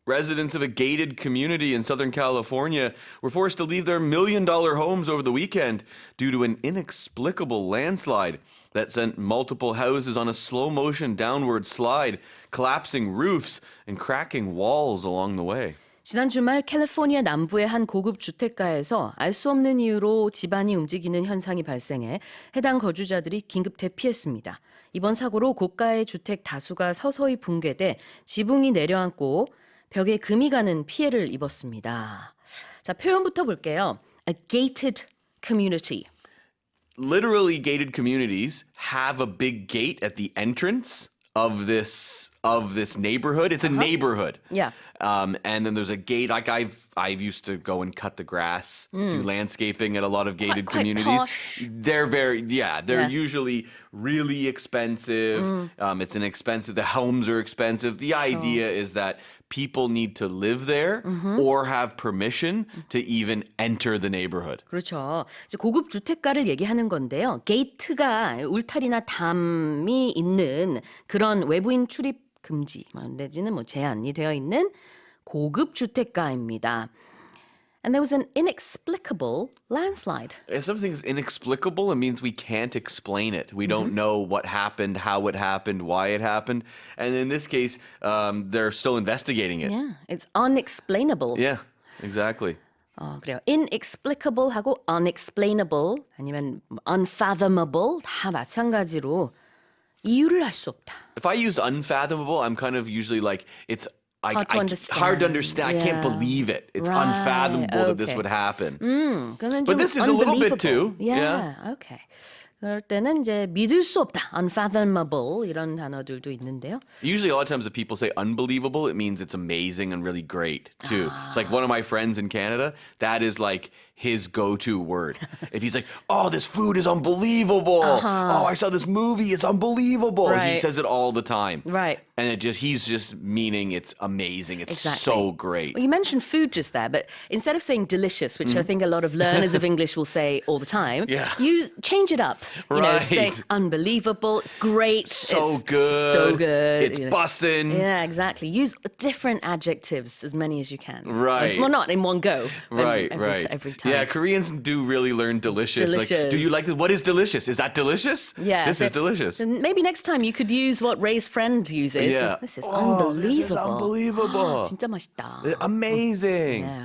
Residents of a gated community in Southern California were forced to leave their million-dollar homes over the weekend due to an inexplicable landslide that sent multiple houses on a slow-motion downward slide, collapsing roofs and cracking walls along the way. 지난 주말 캘리포니아 남부의 한 고급 주택가에서 알 수 없는 이유로 집안이 움직이는 현상이 발생해 해당 거주자들이 긴급 대피했습니다. 이번 사고로 고가의 주택 다수가 서서히 붕괴돼 지붕이 내려앉고 벽에 금이 가는 피해를 입었습니다. 자, 표현부터 볼게요. A gated community. Literally, gated communities have a big gate at the entrance of this neighborhood. It's a neighborhood. Yeah. And then there's a gate. Like I used to go and cut the grass, do landscaping at a lot of gated Quite communities. posh. They're they're usually really expensive. It's inexpensive. The homes are expensive. The idea is that people need to live there or have permission to even enter the neighborhood. 그렇죠. 이제 고급 주택가를 얘기하는 건데요. 게이트가 울타리나 담이 있는 그런 외부인 출입 금지 내지는 제한이 되어 있는 고급 주택가입니다. And there was an inexplicable landslide. If something's inexplicable, it means we can't explain it. We don't know what happened, how it happened, why it happened. And in this case, they're still investigating it. Yeah, it's unexplainable. Yeah, exactly. 그래요. inexplicable 하고 unexplainable 아니면 unfathomable 다 마찬가지로 이유를 알 수 없다. If I use unfathomable, I'm kind of usually like, it's Hard to understand. hard to understand. I can't Yeah. believe it. It's Right, unfathomable that this okay. would happen. 그거는 But 좀 this is a little bit unbelievable. too. Yeah, okay. 그럴 때는 이제 믿을 수 없다, unfathomable 이런 단어들도 있는데요. Usually, a lot of times, if people say unbelievable, it means it's amazing and really great too. It's like one of my friends in Canada. That is like his go-to word. If he's like, "Oh, this food is unbelievable. Oh, I saw this movie. It's unbelievable." He Right. says it all the time. Right. And he's just meaning it's amazing. It's Exactly. so great. Well, you mentioned food just there, but instead of saying delicious, which I think a lot of learners of English will say all the time, Yeah. you change it up. You know, say Right. unbelievable, it's great, So it's good. so good. It's bussin'. Yeah, exactly. Use different adjectives, as many as you can. Right. Well, not in one go. Right, Every time. Yeah, Koreans do really learn delicious. Like, Delicious. do you like this? What is delicious? Is that delicious? Yeah, This is so- delicious. So maybe next time you could use what Ray's friend uses. Yeah. This is Oh, this is unbelievable. unbelievable. 진짜 맛있다. Amazing. Yeah,